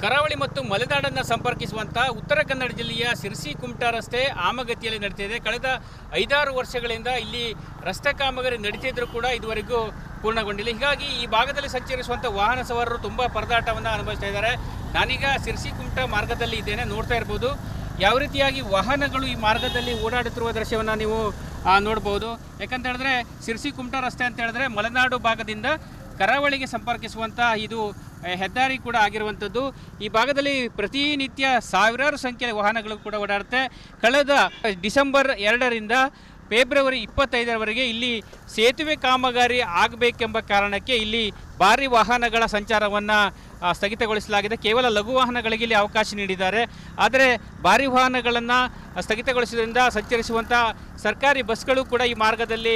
ಕರಾವಳಿ ಮತ್ತು ಮಲೆನಾಡನ್ನು ಸಂಪರ್ಕಿಸುವಂಥ ಉತ್ತರ ಕನ್ನಡ ಜಿಲ್ಲೆಯ ಸಿರ್ಸಿ ಕುಮಟಾ ರಸ್ತೆ ಆಮಗತಿಯಲ್ಲಿ ನಡೀತಿದೆ. ಕಳೆದ 5-6 ವರ್ಷಗಳಿಂದ ಇಲ್ಲಿ ರಸ್ತೆ ಕಾಮಗಾರಿ ನಡೀತಿದ್ರೂ ಕೂಡ ಇದುವರೆಗೂ ಪೂರ್ಣಗೊಂಡಿಲ್ಲ. ಹೀಗಾಗಿ ಈ ಭಾಗದಲ್ಲಿ ಸಂಚರಿಸುವಂಥ ವಾಹನ ಸವಾರರು ತುಂಬ ಪರದಾಟವನ್ನು ಅನುಭವಿಸ್ತಾ ಇದ್ದಾರೆ. ನಾನೀಗ ಸಿರ್ಸಿ ಕುಮಟಾ ಮಾರ್ಗದಲ್ಲಿ ಇದ್ದೇನೆ. ನೋಡ್ತಾ ಇರ್ಬೋದು ಯಾವ ರೀತಿಯಾಗಿ ವಾಹನಗಳು ಈ ಮಾರ್ಗದಲ್ಲಿ ಓಡಾಡುತ್ತಿರುವ ದೃಶ್ಯವನ್ನು ನೀವು ನೋಡ್ಬೋದು. ಯಾಕಂತ ಹೇಳಿದ್ರೆ ಸಿರ್ಸಿ ಕುಮಟಾ ರಸ್ತೆ ಅಂತ ಹೇಳಿದ್ರೆ ಮಲೆನಾಡು ಭಾಗದಿಂದ ಕರಾವಳಿಗೆ ಸಂಪರ್ಕಿಸುವಂಥ ಇದು ಹೆದ್ದಾರಿ ಕೂಡ ಆಗಿರುವಂಥದ್ದು. ಈ ಭಾಗದಲ್ಲಿ ಪ್ರತಿನಿತ್ಯ ಸಾವಿರಾರು ಸಂಖ್ಯೆಯ ವಾಹನಗಳು ಕೂಡ ಓಡಾಡುತ್ತೆ. ಕಳೆದ ಡಿಸೆಂಬರ್ 2ರಿಂದ ಫೆಬ್ರವರಿ 25ರವರೆಗೆ ಇಲ್ಲಿ ಸೇತುವೆ ಕಾಮಗಾರಿ ಆಗಬೇಕೆಂಬ ಕಾರಣಕ್ಕೆ ಇಲ್ಲಿ ಭಾರಿ ವಾಹನಗಳ ಸಂಚಾರವನ್ನು ಸ್ಥಗಿತಗೊಳಿಸಲಾಗಿದೆ. ಕೇವಲ ಲಘು ವಾಹನಗಳಿಗೆ ಇಲ್ಲಿ ಅವಕಾಶ ನೀಡಿದ್ದಾರೆ. ಆದರೆ ಭಾರಿ ವಾಹನಗಳನ್ನು ಸ್ಥಗಿತಗೊಳಿಸುವುದರಿಂದ ಸಂಚರಿಸುವಂಥ ಸರ್ಕಾರಿ ಬಸ್ಗಳು ಕೂಡ ಈ ಮಾರ್ಗದಲ್ಲಿ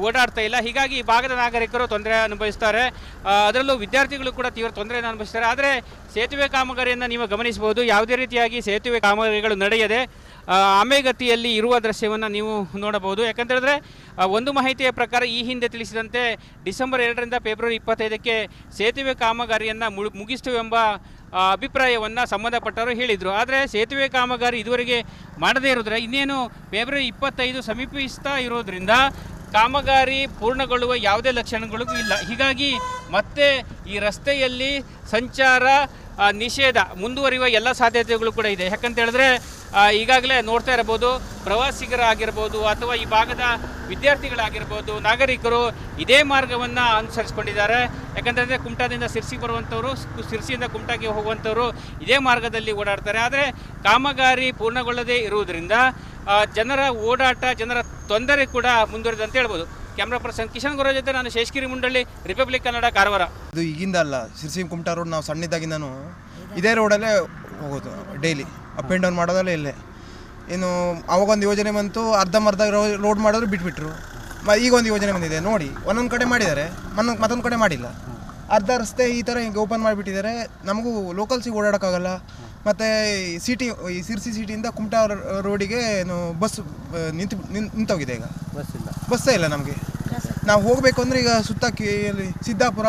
ಓಡಾಡ್ತಾ ಇಲ್ಲ. ಹೀಗಾಗಿ ಈ ಭಾಗದ ನಾಗರಿಕರು ತೊಂದರೆ ಅನುಭವಿಸ್ತಾರೆ. ಅದರಲ್ಲೂ ವಿದ್ಯಾರ್ಥಿಗಳು ಕೂಡ ತೀವ್ರ ತೊಂದರೆಯನ್ನು ಅನುಭವಿಸ್ತಾರೆ. ಆದರೆ ಸೇತುವೆ ಕಾಮಗಾರಿಯನ್ನು ನೀವು ಗಮನಿಸಬಹುದು. ಯಾವುದೇ ರೀತಿಯಾಗಿ ಸೇತುವೆ ಕಾಮಗಾರಿಗಳು ನಡೆಯದೆ ಆಮೆಗತಿಯಲ್ಲಿ ಇರುವ ದೃಶ್ಯವನ್ನು ನೀವು ನೋಡಬಹುದು. ಯಾಕಂತೇಳಿದ್ರೆ ಒಂದು ಮಾಹಿತಿಯ ಪ್ರಕಾರ ಈ ಹಿಂದೆ ತಿಳಿಸಿದಂತೆ ಡಿಸೆಂಬರ್ 2ರಿಂದ ಫೆಬ್ರವರಿ 25ಕ್ಕೆ ಸೇತುವೆ ಕಾಮಗಾರಿಯನ್ನು ಮುಗಿಸ್ತೇವೆಂಬ ಅಭಿಪ್ರಾಯವನ್ನು ಸಂಬಂಧಪಟ್ಟವರು ಹೇಳಿದರು. ಆದರೆ ಸೇತುವೆ ಕಾಮಗಾರಿ ಇದುವರೆಗೆ ಮಾಡದೇ ಇರೋದ್ರೆ ಇನ್ನೇನು ಫೆಬ್ರವರಿ 25 ಸಮೀಪಿಸ್ತಾ ಇರೋದ್ರಿಂದ ಕಾಮಗಾರಿ ಪೂರ್ಣಗೊಳ್ಳುವ ಯಾವುದೇ ಲಕ್ಷಣಗಳಿಗೂ ಇಲ್ಲ. ಹೀಗಾಗಿ ಮತ್ತೆ ಈ ರಸ್ತೆಯಲ್ಲಿ ಸಂಚಾರ ನಿಷೇಧ ಮುಂದುವರಿಯುವ ಎಲ್ಲ ಸಾಧ್ಯತೆಗಳು ಕೂಡ ಇದೆ. ಯಾಕಂತ ಹೇಳಿದ್ರೆ ಈಗಾಗಲೇ ನೋಡ್ತಾ ಇರಬಹುದು ಪ್ರವಾಸಿಗರಾಗಿರ್ಬೋದು ಅಥವಾ ಈ ಭಾಗದ ವಿದ್ಯಾರ್ಥಿಗಳಾಗಿರ್ಬೋದು ನಾಗರಿಕರು ಇದೇ ಮಾರ್ಗವನ್ನು ಅನುಸರಿಸ್ಕೊಂಡಿದ್ದಾರೆ. ಯಾಕಂತಂದರೆ ಕುಮಟಾದಿಂದ ಸಿರ್ಸಿ ಬರುವಂಥವರು, ಸಿರ್ಸಿಯಿಂದ ಕುಮಟಾಗೆ ಹೋಗುವಂಥವರು ಇದೇ ಮಾರ್ಗದಲ್ಲಿ ಓಡಾಡ್ತಾರೆ. ಆದರೆ ಕಾಮಗಾರಿ ಪೂರ್ಣಗೊಳ್ಳದೇ ಇರುವುದರಿಂದ ಜನರ ಓಡಾಟ, ಜನರ ತೊಂದರೆ ಕೂಡ ಮುಂದುವರಿದಂತ ಹೇಳ್ಬೋದು. ಕ್ಯಾಮ್ರಾ ಪರ್ಸನ್ ಕಿಶನ್ ಗುರ ಜೊತೆ ನಾನು ಶೇಷಗಿರಿ ಮುಂಡಳ್ಳಿ, ರಿಪಬ್ಲಿಕ್ ಕನ್ನಡ, ಕಾರವಾರ. ಇದು ಈಗಿಂದ ಅಲ್ಲ, ಸಿರ್ಸಿ ಕುಮಟಾ ರೋಡ್ ನಾವು ಸಣ್ಣದಾಗಿಂದನೂ ಇದೇ ರೋಡಲ್ಲೇ ಹೋಗೋದು. ಡೈಲಿ ಅಪ್ ಆ್ಯಂಡ್ ಡೌನ್ ಮಾಡೋದಲ್ಲೇ ಇಲ್ಲೇ. ಇನ್ನು ಅವಾಗೊಂದು ಯೋಜನೆ ಬಂತು, ಅರ್ಧಂಬರ್ಧ ರೋಡ್ ಮಾಡಿದ್ರು ಬಿಟ್ಬಿಟ್ರು. ಈಗ ಒಂದು ಯೋಜನೆ ಬಂದಿದೆ ನೋಡಿ, ಒಂದೊಂದು ಕಡೆ ಮಾಡಿದ್ದಾರೆ, ಮತ್ತೊಂದು ಕಡೆ ಮಾಡಿಲ್ಲ. ಅರ್ಧ ರಸ್ತೆ ಈ ಥರ ಹಿಂಗೆ ಓಪನ್ ಮಾಡಿಬಿಟ್ಟಿದ್ದಾರೆ. ನಮಗೂ ಲೋಕಲ್ಸಿಗೆ ಓಡಾಡೋಕ್ಕಾಗಲ್ಲ. ಮತ್ತು ಈ ಸಿರ್ಸಿ ಸಿಟಿಯಿಂದ ಕುಮಟಾ ರೋಡಿಗೆ ಬಸ್ ನಿಂತೋಗಿದೆ. ಈಗ ಬಸ್ಸೇ ಇಲ್ಲ ನಮಗೆ. ನಾವು ಹೋಗಬೇಕು ಅಂದರೆ ಈಗ ಅಲ್ಲಿ ಸಿದ್ದಾಪುರ,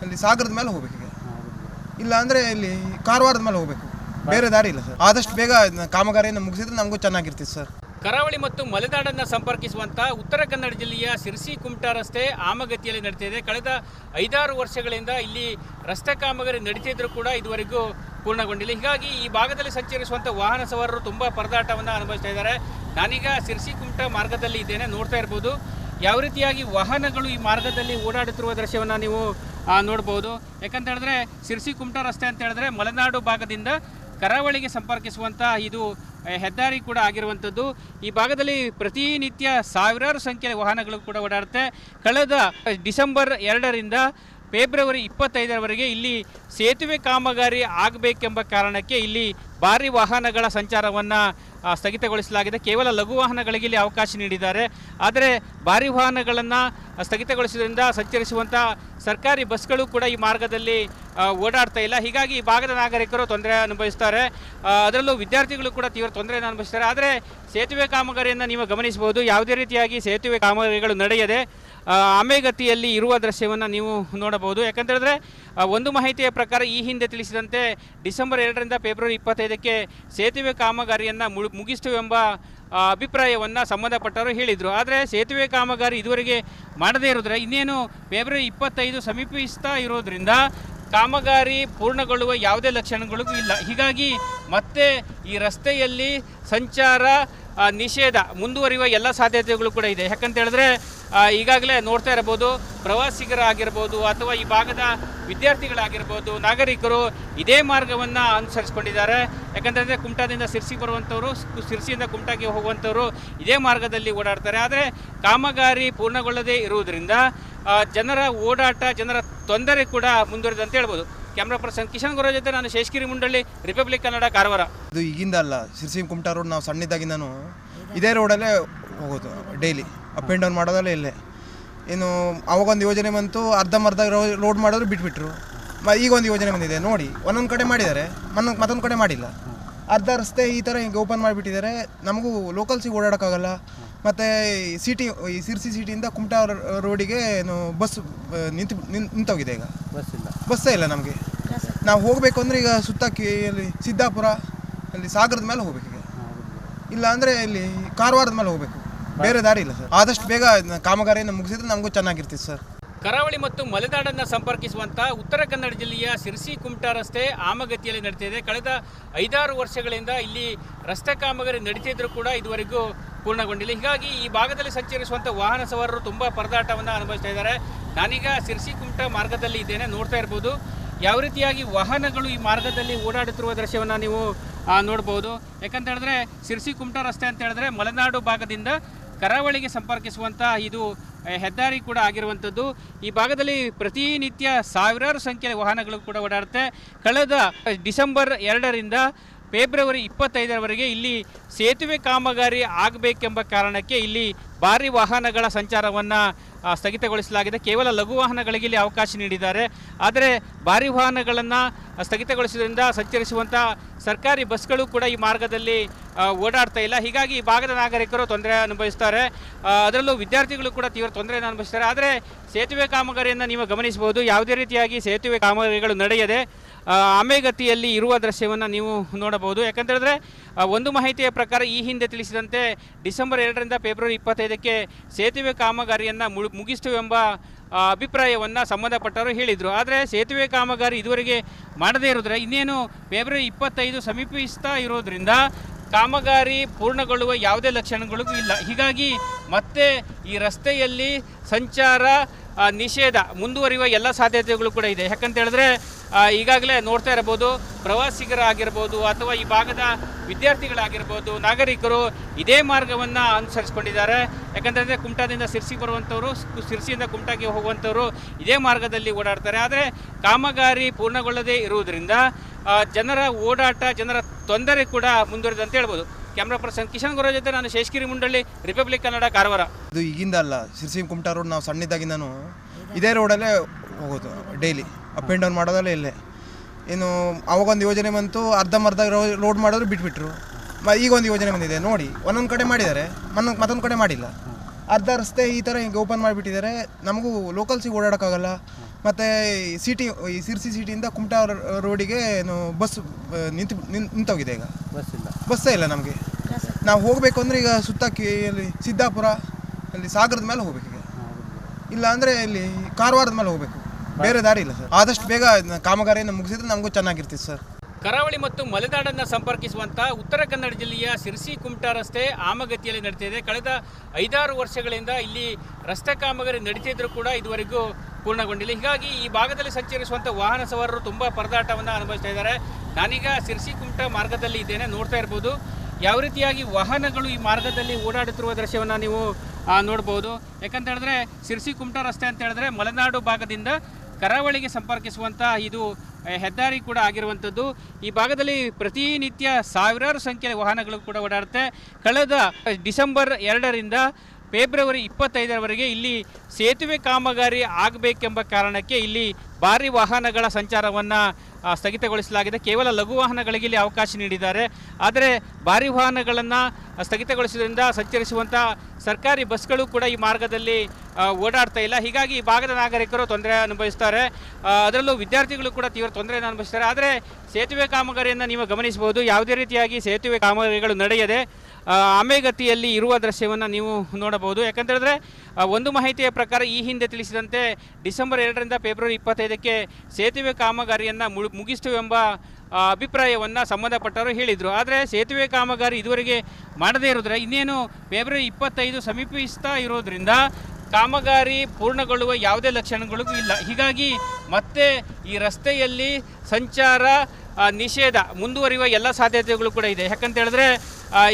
ಅಲ್ಲಿ ಸಾಗರದ ಮೇಲೆ ಹೋಗ್ಬೇಕು. ಈಗ ಇಲ್ಲ ಅಂದರೆ ಇಲ್ಲಿ ಕಾರವಾರದ ಮೇಲೆ ಹೋಗಬೇಕು, ಬೇರೆ ದಾರಿ ಇಲ್ಲ ಸರ್. ಆದಷ್ಟು ಬೇಗ ಕಾಮಗಾರಿಯನ್ನು ಮುಗಿಸಿದ್ರೆ ನಮಗೂ ಚೆನ್ನಾಗಿರ್ತಿತ್ತು ಸರ್. ಕರಾವಳಿ ಮತ್ತು ಮಲೆನಾಡನ್ನು ಸಂಪರ್ಕಿಸುವಂಥ ಉತ್ತರ ಕನ್ನಡ ಜಿಲ್ಲೆಯ ಸಿರ್ಸಿ ಕುಮಟಾ ರಸ್ತೆ ಆಮಗತಿಯಲ್ಲಿ ನಡೀತಿದೆ. ಕಳೆದ 5-6 ವರ್ಷಗಳಿಂದ ಇಲ್ಲಿ ರಸ್ತೆ ಕಾಮಗಾರಿ ನಡೀತಿದ್ರೂ ಕೂಡ ಇದುವರೆಗೂ ಪೂರ್ಣಗೊಂಡಿಲ್ಲ. ಹೀಗಾಗಿ ಈ ಭಾಗದಲ್ಲಿ ಸಂಚರಿಸುವಂಥ ವಾಹನ ಸವಾರರು ತುಂಬ ಪರದಾಟವನ್ನು ಅನುಭವಿಸ್ತಾ ಇದ್ದಾರೆ. ನಾನೀಗ ಸಿರ್ಸಿ ಕುಮಟಾ ಮಾರ್ಗದಲ್ಲಿ ಇದ್ದೇನೆ. ನೋಡ್ತಾ ಇರ್ಬೋದು ಯಾವ ರೀತಿಯಾಗಿ ವಾಹನಗಳು ಈ ಮಾರ್ಗದಲ್ಲಿ ಓಡಾಡುತ್ತಿರುವ ದೃಶ್ಯವನ್ನು ನೀವು ನೋಡ್ಬೋದು. ಯಾಕಂತ ಹೇಳಿದ್ರೆ ಸಿರ್ಸಿ ಕುಮಟಾ ರಸ್ತೆ ಅಂತ ಹೇಳಿದ್ರೆ ಮಲೆನಾಡು ಭಾಗದಿಂದ ಕರಾವಳಿಗೆ ಸಂಪರ್ಕಿಸುವಂಥ ಇದು ಹೆದ್ದಾರಿ ಕೂಡ ಆಗಿರುವಂಥದ್ದು. ಈ ಭಾಗದಲ್ಲಿ ಪ್ರತಿನಿತ್ಯ ಸಾವಿರಾರು ಸಂಖ್ಯೆಯ ವಾಹನಗಳು ಕೂಡ ಓಡಾಡುತ್ತೆ. ಕಳೆದ ಡಿಸೆಂಬರ್ 2ರಿಂದ ಫೆಬ್ರವರಿ 25ರವರೆಗೆ ಇಲ್ಲಿ ಸೇತುವೆ ಕಾಮಗಾರಿ ಆಗಬೇಕೆಂಬ ಕಾರಣಕ್ಕೆ ಇಲ್ಲಿ ಭಾರಿ ವಾಹನಗಳ ಸಂಚಾರವನ್ನು ಸ್ಥಗಿತಗೊಳಿಸಲಾಗಿದೆ. ಕೇವಲ ಲಘು ವಾಹನಗಳಿಗೆ ಇಲ್ಲಿ ಅವಕಾಶ ನೀಡಿದ್ದಾರೆ. ಆದರೆ ಭಾರಿ ವಾಹನಗಳನ್ನು ಸ್ಥಗಿತಗೊಳಿಸುವುದರಿಂದ ಸಂಚರಿಸುವಂಥ ಸರ್ಕಾರಿ ಬಸ್ಗಳು ಕೂಡ ಈ ಮಾರ್ಗದಲ್ಲಿ ಓಡಾಡ್ತಾ ಇಲ್ಲ. ಹೀಗಾಗಿ ಈ ಭಾಗದ ನಾಗರಿಕರು ತೊಂದರೆ ಅನುಭವಿಸ್ತಾರೆ. ಅದರಲ್ಲೂ ವಿದ್ಯಾರ್ಥಿಗಳು ಕೂಡ ತೀವ್ರ ತೊಂದರೆಯನ್ನು ಅನುಭವಿಸ್ತಾರೆ. ಆದರೆ ಸೇತುವೆ ಕಾಮಗಾರಿಯನ್ನು ನೀವು ಗಮನಿಸಬಹುದು. ಯಾವುದೇ ರೀತಿಯಾಗಿ ಸೇತುವೆ ಕಾಮಗಾರಿಗಳು ನಡೆಯದೆ ಆಮೆಗತಿಯಲ್ಲಿ ಇರುವ ದೃಶ್ಯವನ್ನು ನೀವು ನೋಡಬಹುದು. ಯಾಕಂತೇಳಿದ್ರೆ ಒಂದು ಮಾಹಿತಿಯ ಪ್ರಕಾರ ಈ ಹಿಂದೆ ತಿಳಿಸಿದಂತೆ ಡಿಸೆಂಬರ್ 2ರಿಂದ ಫೆಬ್ರವರಿ 25ಕ್ಕೆ ಸೇತುವೆ ಕಾಮಗಾರಿಯನ್ನು ಮುಗಿಸ್ತೇವೆಂಬ ಅಭಿಪ್ರಾಯವನ್ನು ಸಂಬಂಧಪಟ್ಟವರು ಹೇಳಿದರು. ಆದರೆ ಸೇತುವೆ ಕಾಮಗಾರಿ ಇದುವರೆಗೆ ಮಾಡದೇ ಇರೋದ್ರೆ ಇನ್ನೇನು ಫೆಬ್ರವರಿ 25 ಸಮೀಪಿಸ್ತಾ ಇರೋದ್ರಿಂದ ಕಾಮಗಾರಿ ಪೂರ್ಣಗೊಳ್ಳುವ ಯಾವುದೇ ಲಕ್ಷಣಗಳಿಗೂ ಇಲ್ಲ. ಹೀಗಾಗಿ ಮತ್ತೆ ಈ ರಸ್ತೆಯಲ್ಲಿ ಸಂಚಾರ ನಿಷೇಧ ಮುಂದುವರಿಯುವ ಎಲ್ಲ ಸಾಧ್ಯತೆಗಳು ಕೂಡ ಇದೆ. ಯಾಕಂತ ಹೇಳಿದ್ರೆ ಈಗಾಗಲೇ ನೋಡ್ತಾ ಇರಬಹುದು ಪ್ರವಾಸಿಗರಾಗಿರ್ಬೋದು ಅಥವಾ ಈ ಭಾಗದ ವಿದ್ಯಾರ್ಥಿಗಳಾಗಿರ್ಬೋದು ನಾಗರಿಕರು ಇದೇ ಮಾರ್ಗವನ್ನು ಅನುಸರಿಸ್ಕೊಂಡಿದ್ದಾರೆ. ಯಾಕಂತಂದರೆ ಕುಮಟಾದಿಂದ ಸಿರ್ಸಿ ಬರುವಂಥವರು, ಸಿರ್ಸಿಯಿಂದ ಕುಮಟಾಗೆ ಹೋಗುವಂಥವರು ಇದೇ ಮಾರ್ಗದಲ್ಲಿ ಓಡಾಡ್ತಾರೆ. ಆದರೆ ಕಾಮಗಾರಿ ಪೂರ್ಣಗೊಳ್ಳದೇ ಇರುವುದರಿಂದ ಜನರ ಓಡಾಟ, ಜನರ ತೊಂದರೆ ಕೂಡ ಮುಂದುವರಿದಂತ ಹೇಳ್ಬೋದು. ಕ್ಯಾಮ್ರಾ ಪರ್ಸನ್ ಕಿಶನ್ ಗುರ ಜೊತೆ ನಾನು ಶೇಷಗಿರಿ ಮುಂಡಳ್ಳಿ, ರಿಪಬ್ಲಿಕ್ ಕನ್ನಡ, ಕಾರವಾರ. ಇದು ಈಗಿಂದ ಅಲ್ಲ, ಸಿರ್ಸಿ ಕುಮಟಾ ರೋಡ್ ನಾವು ಸಣ್ಣದಾಗಿಂದನೂ ಇದೇ ರೋಡಲ್ಲೇ ಹೋಗೋದು. ಡೈಲಿ ಅಪ್ ಆ್ಯಂಡ್ ಡೌನ್ ಮಾಡೋದಲ್ಲೇ ಇಲ್ಲೇ. ಇನ್ನು ಅವಾಗೊಂದು ಯೋಜನೆ ಬಂತು, ಅರ್ಧಂಬರ್ಧ ರೋಡ್ ಮಾಡಿದ್ರು ಬಿಟ್ಬಿಟ್ರು. ಈಗ ಒಂದು ಯೋಜನೆ ಬಂದಿದೆ ನೋಡಿ, ಒಂದೊಂದು ಕಡೆ ಮಾಡಿದ್ದಾರೆ, ಮತ್ತೊಂದು ಕಡೆ ಮಾಡಿಲ್ಲ. ಅರ್ಧ ರಸ್ತೆ ಈ ಥರ ಹಿಂಗೆ ಓಪನ್ ಮಾಡಿಬಿಟ್ಟಿದ್ದಾರೆ. ನಮಗೂ ಲೋಕಲ್ಸಿಗೆ ಓಡಾಡೋಕ್ಕಾಗಲ್ಲ. ಮತ್ತು ಈ ಸಿರ್ಸಿ ಸಿಟಿಯಿಂದ ಕುಮಟಾ ರೋಡಿಗೆ ಬಸ್ ನಿಂತೋಗಿದೆ. ಈಗ ಬಸ್ಸೇ ಇಲ್ಲ ನಮಗೆ. ನಾವು ಹೋಗಬೇಕು ಅಂದರೆ ಈಗ ಅಲ್ಲಿ ಸಿದ್ದಾಪುರ ಅಲ್ಲಿ ಸಾಗರದ ಮೇಲೆ ಹೋಗ್ಬೇಕು ಈಗ, ಇಲ್ಲ ಅಂದರೆ ಇಲ್ಲಿ ಕಾರವಾರದ ಮೇಲೆ ಹೋಗಬೇಕು, ಬೇರೆ ದಾರಿ ಇಲ್ಲ ಸರ್. ಆದಷ್ಟು ಬೇಗ ಕಾಮಗಾರಿಯನ್ನು ಮುಗಿಸಿದ್ರೆ ನಮಗೂ ಚೆನ್ನಾಗಿರ್ತಿತ್ತು ಸರ್. ಕರಾವಳಿ ಮತ್ತು ಮಲೆನಾಡನ್ನು ಸಂಪರ್ಕಿಸುವಂಥ ಉತ್ತರ ಕನ್ನಡ ಜಿಲ್ಲೆಯ ಶಿರಸಿ ಕುಮಟಾ ರಸ್ತೆ ಆಮಗತಿಯಲ್ಲಿ ನಡೀತಿದೆ. ಕಳೆದ 5-6 ವರ್ಷಗಳಿಂದ ಇಲ್ಲಿ ರಸ್ತೆ ಕಾಮಗಾರಿ ನಡೀತಿದ್ರು ಕೂಡ ಇದುವರೆಗೂ ಪೂರ್ಣಗೊಂಡಿಲ್ಲ. ಹೀಗಾಗಿ ಈ ಭಾಗದಲ್ಲಿ ಸಂಚರಿಸುವಂಥ ವಾಹನ ಸವಾರರು ತುಂಬ ಪರದಾಟವನ್ನು ಅನುಭವಿಸ್ತಾ ಇದ್ದಾರೆ. ನಾನೀಗ ಶಿರಸಿ ಕುಮಟಾ ಮಾರ್ಗದಲ್ಲಿ ಇದ್ದೇನೆ, ನೋಡ್ತಾ ಇರ್ಬೋದು ಯಾವ ರೀತಿಯಾಗಿ ವಾಹನಗಳು ಈ ಮಾರ್ಗದಲ್ಲಿ ಓಡಾಡುತ್ತಿರುವ ದೃಶ್ಯವನ್ನು ನೀವು ನೋಡ್ಬೋದು. ಯಾಕಂತ ಹೇಳಿದ್ರೆ ಶಿರಸಿ ಕುಮಟಾ ರಸ್ತೆ ಅಂತ ಹೇಳಿದ್ರೆ ಮಲೆನಾಡು ಭಾಗದಿಂದ ಕರಾವಳಿಗೆ ಸಂಪರ್ಕಿಸುವಂಥ ಇದು ಹೆದ್ದಾರಿ ಕೂಡ ಆಗಿರುವಂಥದ್ದು. ಈ ಭಾಗದಲ್ಲಿ ಪ್ರತಿನಿತ್ಯ ಸಾವಿರಾರು ಸಂಖ್ಯೆಯ ವಾಹನಗಳು ಕೂಡ ಓಡಾಡುತ್ತೆ. ಕಳೆದ ಡಿಸೆಂಬರ್ 2ರಿಂದ ಫೆಬ್ರವರಿ 25ರವರೆಗೆ ಇಲ್ಲಿ ಸೇತುವೆ ಕಾಮಗಾರಿ ಆಗಬೇಕೆಂಬ ಕಾರಣಕ್ಕೆ ಇಲ್ಲಿ ಭಾರಿ ವಾಹನಗಳ ಸಂಚಾರವನ್ನು ಸ್ಥಗಿತಗೊಳಿಸಲಾಗಿದೆ. ಕೇವಲ ಲಘು ವಾಹನಗಳಿಗೆ ಇಲ್ಲಿ ಅವಕಾಶ ನೀಡಿದ್ದಾರೆ. ಆದರೆ ಭಾರಿ ವಾಹನಗಳನ್ನು ಸ್ಥಗಿತಗೊಳಿಸುವುದರಿಂದ ಸಂಚರಿಸುವಂಥ ಸರ್ಕಾರಿ ಬಸ್ಗಳು ಕೂಡ ಈ ಮಾರ್ಗದಲ್ಲಿ ಓಡಾಡ್ತಾ ಇಲ್ಲ. ಹೀಗಾಗಿ ಈ ಭಾಗದ ನಾಗರಿಕರು ತೊಂದರೆ ಅನುಭವಿಸ್ತಾರೆ. ಅದರಲ್ಲೂ ವಿದ್ಯಾರ್ಥಿಗಳು ಕೂಡ ತೀವ್ರ ತೊಂದರೆಯನ್ನು ಅನುಭವಿಸ್ತಾರೆ. ಆದರೆ ಸೇತುವೆ ಕಾಮಗಾರಿಯನ್ನು ನೀವು ಗಮನಿಸಬಹುದು, ಯಾವುದೇ ರೀತಿಯಾಗಿ ಸೇತುವೆ ಕಾಮಗಾರಿಗಳು ನಡೆಯದೆ ಆಮೆಗತಿಯಲ್ಲಿ ಇರುವ ದೃಶ್ಯವನ್ನು ನೀವು ನೋಡಬಹುದು. ಯಾಕಂತೇಳಿದ್ರೆ ಒಂದು ಮಾಹಿತಿಯ ಪ್ರಕಾರ ಈ ಹಿಂದೆ ತಿಳಿಸಿದಂತೆ ಡಿಸೆಂಬರ್ 2ರಿಂದ ಫೆಬ್ರವರಿ 25ಕ್ಕೆ ಸೇತುವೆ ಕಾಮಗಾರಿಯನ್ನು ಮುಗಿಸ್ತೇವೆಂಬ ಅಭಿಪ್ರಾಯವನ್ನು ಸಂಬಂಧಪಟ್ಟವರು ಹೇಳಿದರು. ಆದರೆ ಸೇತುವೆ ಕಾಮಗಾರಿ ಇದುವರೆಗೆ ಮಾಡದೇ ಇರೋದ್ರೆ ಇನ್ನೇನು ಫೆಬ್ರವರಿ 25 ಸಮೀಪಿಸ್ತಾ ಇರೋದ್ರಿಂದ ಕಾಮಗಾರಿ ಪೂರ್ಣಗೊಳ್ಳುವ ಯಾವುದೇ ಲಕ್ಷಣಗಳಿಗೂ ಇಲ್ಲ. ಹೀಗಾಗಿ ಮತ್ತೆ ಈ ರಸ್ತೆಯಲ್ಲಿ ಸಂಚಾರ ನಿಷೇಧ ಮುಂದುವರಿಯುವ ಎಲ್ಲ ಸಾಧ್ಯತೆಗಳು ಕೂಡ ಇದೆ. ಯಾಕಂತ ಹೇಳಿದ್ರೆ ಈಗಾಗಲೇ ನೋಡ್ತಾ ಇರಬಹುದು, ಪ್ರವಾಸಿಗರಾಗಿರ್ಬೋದು ಅಥವಾ ಈ ಭಾಗದ ವಿದ್ಯಾರ್ಥಿಗಳಾಗಿರ್ಬೋದು, ನಾಗರಿಕರು ಇದೇ ಮಾರ್ಗವನ್ನು ಅನುಸರಿಸ್ಕೊಂಡಿದ್ದಾರೆ. ಯಾಕಂತಂದರೆ ಕುಮಟಾದಿಂದ ಶಿರಸಿ ಬರುವಂಥವ್ರು, ಶಿರಸಿಯಿಂದ ಕುಮಟಾಗೆ ಹೋಗುವಂಥವ್ರು ಇದೇ ಮಾರ್ಗದಲ್ಲಿ ಓಡಾಡ್ತಾರೆ. ಆದರೆ ಕಾಮಗಾರಿ ಪೂರ್ಣಗೊಳ್ಳದೇ ಇರುವುದರಿಂದ ಜನರ ಓಡಾಟ, ಜನರ ತೊಂದರೆ ಕೂಡ ಮುಂದುವರಿದೆ ಅಂತ ಹೇಳ್ಬೋದು. ಕ್ಯಾಮ್ರಾ ಪರ್ಸನ್ ಕಿಶನ್ ಗುರು ಜೊತೆ ನಾನು ಶೇಷಗಿರಿ ಮುಂಡಳ್ಳಿ, ರಿಪಬ್ಲಿಕ್ ಕನ್ನಡ, ಕಾರವಾರ. ಇದು ಈಗಿಂದ ಅಲ್ಲ, ಶಿರಸಿ ಕುಮಟಾ ರೋಡ್ ನಾವು ಸಣ್ಣಿದ್ದಾಗಿಂದನೂ ಇದೇ ರೋಡಲ್ಲೇ ಹೋಗೋದು, ಡೈಲಿ ಅಪ್ ಆ್ಯಂಡ್ ಡೌನ್ ಮಾಡೋದಲ್ಲೇ ಇಲ್ಲೇ. ಇನ್ನು ಅವಾಗೊಂದು ಯೋಜನೆ ಬಂತು, ಅರ್ಧಂಬರ್ಧ ರೋಡ್ ಮಾಡಿದ್ರು ಬಿಟ್ಬಿಟ್ರು. ಈಗ ಒಂದು ಯೋಜನೆ ಬಂದಿದೆ ನೋಡಿ, ಒಂದೊಂದು ಕಡೆ ಮಾಡಿದ್ದಾರೆ, ಮತ್ತೊಂದು ಕಡೆ ಮಾಡಿಲ್ಲ. ಅರ್ಧ ರಸ್ತೆ ಈ ಥರ ಹಿಂಗೆ ಓಪನ್ ಮಾಡಿಬಿಟ್ಟಿದ್ದಾರೆ. ನಮಗೂ ಲೋಕಲ್ಸಿಗೆ ಓಡಾಡೋಕ್ಕಾಗಲ್ಲ. ಮತ್ತು ಈ ಶಿರಸಿ ಸಿಟಿಯಿಂದ ಕುಮಟಾ ರೋಡಿಗೆ ಬಸ್ ನಿಂತೋಗಿದೆ. ಈಗ ಬಸ್ಸೇ ಇಲ್ಲ ನಮಗೆ. ನಾವು ಹೋಗಬೇಕು ಅಂದರೆ ಈಗ ಅಲ್ಲಿ ಸಿದ್ದಾಪುರ ಅಲ್ಲಿ ಸಾಗರದ ಮೇಲೆ ಹೋಗ್ಬೇಕು ಈಗ, ಇಲ್ಲ ಅಂದರೆ ಇಲ್ಲಿ ಕಾರವಾರದ ಮೇಲೆ ಹೋಗಬೇಕು, ಬೇರೆ ದಾರಿ ಇಲ್ಲ ಸರ್. ಆದಷ್ಟು ಬೇಗ ಕಾಮಗಾರಿಯನ್ನು ಮುಗಿಸಿದ್ರೆ ನಮಗೂ ಚೆನ್ನಾಗಿರ್ತಿತ್ತು ಸರ್. ಕರಾವಳಿ ಮತ್ತು ಮಲೆನಾಡನ್ನು ಸಂಪರ್ಕಿಸುವಂಥ ಉತ್ತರ ಕನ್ನಡ ಜಿಲ್ಲೆಯ ಶಿರಸಿ ಕುಮಟಾ ರಸ್ತೆ ಆಮಗತಿಯಲ್ಲಿ ನಡೀತಿದೆ. ಕಳೆದ 5-6 ವರ್ಷಗಳಿಂದ ಇಲ್ಲಿ ರಸ್ತೆ ಕಾಮಗಾರಿ ನಡೀತಿದ್ರು ಕೂಡ ಇದುವರೆಗೂ ಪೂರ್ಣಗೊಂಡಿಲ್ಲ. ಹೀಗಾಗಿ ಈ ಭಾಗದಲ್ಲಿ ಸಂಚರಿಸುವಂಥ ವಾಹನ ಸವಾರರು ತುಂಬ ಪರದಾಟವನ್ನು ಅನುಭವಿಸ್ತಾ ಇದ್ದಾರೆ. ನಾನೀಗ ಶಿರಸಿ ಕುಮಟಾ ಮಾರ್ಗದಲ್ಲಿ ಇದ್ದೇನೆ, ನೋಡ್ತಾ ಇರ್ಬೋದು ಯಾವ ರೀತಿಯಾಗಿ ವಾಹನಗಳು ಈ ಮಾರ್ಗದಲ್ಲಿ ಓಡಾಡುತ್ತಿರುವ ದೃಶ್ಯವನ್ನು ನೀವು ನೋಡ್ಬೋದು. ಯಾಕಂತ ಹೇಳಿದ್ರೆ ಶಿರಸಿ ಕುಮಟಾ ರಸ್ತೆ ಅಂತ ಹೇಳಿದ್ರೆ ಮಲೆನಾಡು ಭಾಗದಿಂದ ಕರಾವಳಿಗೆ ಸಂಪರ್ಕಿಸುವಂಥ ಇದು ಹೆದ್ದಾರಿ ಕೂಡ ಆಗಿರುವಂಥದ್ದು. ಈ ಭಾಗದಲ್ಲಿ ಪ್ರತಿನಿತ್ಯ ಸಾವಿರಾರು ಸಂಖ್ಯೆಯ ವಾಹನಗಳು ಕೂಡ ಓಡಾಡುತ್ತೆ. ಕಳೆದ ಡಿಸೆಂಬರ್ 2ರಿಂದ ಫೆಬ್ರವರಿ 25ರವರೆಗೆ ಇಲ್ಲಿ ಸೇತುವೆ ಕಾಮಗಾರಿ ಆಗಬೇಕೆಂಬ ಕಾರಣಕ್ಕೆ ಇಲ್ಲಿ ಭಾರಿ ವಾಹನಗಳ ಸಂಚಾರವನ್ನು ಸ್ಥಗಿತಗೊಳಿಸಲಾಗಿದೆ. ಕೇವಲ ಲಘು ವಾಹನಗಳಿಗೆ ಇಲ್ಲಿ ಅವಕಾಶ ನೀಡಿದ್ದಾರೆ. ಆದರೆ ಭಾರಿ ವಾಹನಗಳನ್ನು ಸ್ಥಗಿತಗೊಳಿಸುವುದರಿಂದ ಸಂಚರಿಸುವಂಥ ಸರ್ಕಾರಿ ಬಸ್ಗಳು ಕೂಡ ಈ ಮಾರ್ಗದಲ್ಲಿ ಓಡಾಡ್ತಾ ಇಲ್ಲ. ಹೀಗಾಗಿ ಈ ಭಾಗದ ನಾಗರಿಕರು ತೊಂದರೆ ಅನುಭವಿಸ್ತಾರೆ. ಅದರಲ್ಲೂ ವಿದ್ಯಾರ್ಥಿಗಳು ಕೂಡ ತೀವ್ರ ತೊಂದರೆಯನ್ನು ಅನುಭವಿಸ್ತಾರೆ. ಆದರೆ ಸೇತುವೆ ಕಾಮಗಾರಿಯನ್ನು ನೀವು ಗಮನಿಸಬಹುದು, ಯಾವುದೇ ರೀತಿಯಾಗಿ ಸೇತುವೆ ಕಾಮಗಾರಿಗಳು ನಡೆಯದೆ ಆಮೆಗತಿಯಲ್ಲಿ ಇರುವ ದೃಶ್ಯವನ್ನು ನೀವು ನೋಡಬಹುದು. ಯಾಕಂತೇಳಿದ್ರೆ ಒಂದು ಮಾಹಿತಿಯ ಪ್ರಕಾರ ಈ ಹಿಂದೆ ತಿಳಿಸಿದಂತೆ ಡಿಸೆಂಬರ್ 2ರಿಂದ ಫೆಬ್ರವರಿ 25ಕ್ಕೆ ಸೇತುವೆ ಕಾಮಗಾರಿಯನ್ನು ಮುಗಿಸ್ತೇವೆಂಬ ಅಭಿಪ್ರಾಯವನ್ನು ಸಂಬಂಧಪಟ್ಟವರು ಹೇಳಿದರು. ಆದರೆ ಸೇತುವೆ ಕಾಮಗಾರಿ ಇದುವರೆಗೆ ಮಾಡದೇ ಇರೋದ್ರೆ ಇನ್ನೇನು ಫೆಬ್ರವರಿ 25 ಸಮೀಪಿಸ್ತಾ ಇರೋದ್ರಿಂದ ಕಾಮಗಾರಿ ಪೂರ್ಣಗೊಳ್ಳುವ ಯಾವುದೇ ಲಕ್ಷಣಗಳಿಗೂ ಇಲ್ಲ. ಹೀಗಾಗಿ ಮತ್ತೆ ಈ ರಸ್ತೆಯಲ್ಲಿ ಸಂಚಾರ ನಿಷೇಧ ಮುಂದುವರಿಯುವ ಎಲ್ಲ ಸಾಧ್ಯತೆಗಳು ಕೂಡ ಇದೆ. ಯಾಕಂತ ಹೇಳಿದ್ರೆ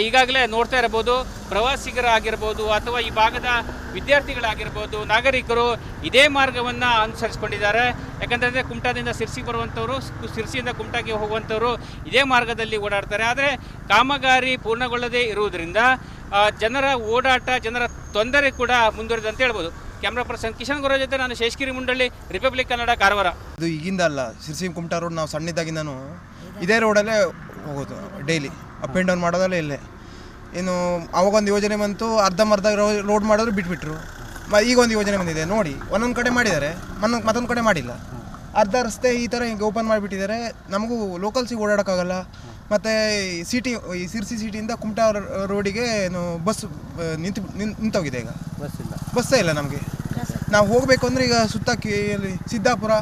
ಈಗಾಗಲೇ ನೋಡ್ತಾ ಇರಬಹುದು, ಪ್ರವಾಸಿಗರಾಗಿರ್ಬೋದು ಅಥವಾ ಈ ಭಾಗದ ವಿದ್ಯಾರ್ಥಿಗಳಾಗಿರ್ಬೋದು, ನಾಗರಿಕರು ಇದೇ ಮಾರ್ಗವನ್ನು ಅನುಸರಿಸ್ಕೊಂಡಿದ್ದಾರೆ. ಯಾಕಂತಂದರೆ ಕುಮಟಾದಿಂದ ಶಿರಸಿ ಬರುವಂಥವ್ರು, ಶಿರಸಿಯಿಂದ ಕುಮಟಾಗೆ ಹೋಗುವಂಥವ್ರು ಇದೇ ಮಾರ್ಗದಲ್ಲಿ ಓಡಾಡ್ತಾರೆ. ಆದರೆ ಕಾಮಗಾರಿ ಪೂರ್ಣಗೊಳ್ಳದೇ ಇರುವುದರಿಂದ ಜನರ ಓಡಾಟ, ಜನರ ತೊಂದರೆ ಕೂಡ ಮುಂದುವರಿದೆ ಅಂತ ಹೇಳ್ಬೋದು. ಕ್ಯಾಮ್ರಾ ಪರ್ಸನ್ ಕಿಶನ್ ಗುರು ಜೊತೆ ನಾನು ಶೇಷಗಿರಿ ಮುಂಡಳ್ಳಿ, ರಿಪಬ್ಲಿಕ್ ಕನ್ನಡ, ಕಾರವಾರ. ಇದು ಈಗಿಂದ ಅಲ್ಲ, ಶಿರಸಿ ಕುಮಟಾ ರೋಡ್ ನಾವು ಸಣ್ಣಿದ್ದಾಗಿಂದನೂ ಇದೇ ರೋಡಲ್ಲೇ ಹೋಗೋದು, ಡೈಲಿ ಅಪ್ ಆ್ಯಂಡ್ ಡೌನ್ ಮಾಡೋದಲ್ಲೇ ಇಲ್ಲೇ. ಇನ್ನು ಅವಾಗೊಂದು ಯೋಜನೆ ಬಂತು, ಅರ್ಧಂಬರ್ಧ ರೋಡ್ ಮಾಡಿದ್ರು ಬಿಟ್ಬಿಟ್ರು. ಈಗ ಒಂದು ಯೋಜನೆ ಬಂದಿದೆ ನೋಡಿ, ಒಂದೊಂದು ಕಡೆ ಮಾಡಿದ್ದಾರೆ, ಮತ್ತೊಂದು ಕಡೆ ಮಾಡಿಲ್ಲ. ಅರ್ಧ ರಸ್ತೆ ಈ ಥರ ಹಿಂಗೆ ಓಪನ್ ಮಾಡಿಬಿಟ್ಟಿದ್ದಾರೆ. ನಮಗೂ ಲೋಕಲ್ಸಿಗೆ ಓಡಾಡೋಕ್ಕಾಗಲ್ಲ. ಮತ್ತು ಈ ಸಿರ್ಸಿ ಸಿಟಿಯಿಂದ ಕುಮಟಾ ರೋಡಿಗೆ ಏನು ಬಸ್ ನಿಂತೋಗಿದೆ. ಈಗ ಬಸ್ಸೇ ಇಲ್ಲ ನಮಗೆ. ನಾವು ಹೋಗಬೇಕು ಅಂದರೆ ಈಗ ಅಲ್ಲಿ ಸಿದ್ದಾಪುರ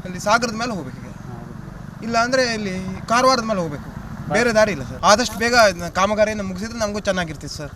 ಅಲ್ಲಿ ಸಾಗರದ ಮೇಲೆ ಹೋಗ್ಬೇಕು. ಈಗ ಇಲ್ಲ ಅಂದರೆ ಇಲ್ಲಿ ಕಾರವಾರದ ಮೇಲೆ ಹೋಗಬೇಕು. ಬೇರೆ ದಾರಿ ಇಲ್ಲ ಸರ್. ಆದಷ್ಟು ಬೇಗ ಕಾಮಗಾರಿಯನ್ನು ಮುಗಿಸಿದ್ರೆ ನಮಗೂ ಚೆನ್ನಾಗಿರ್ತೀವಿ ಸರ್.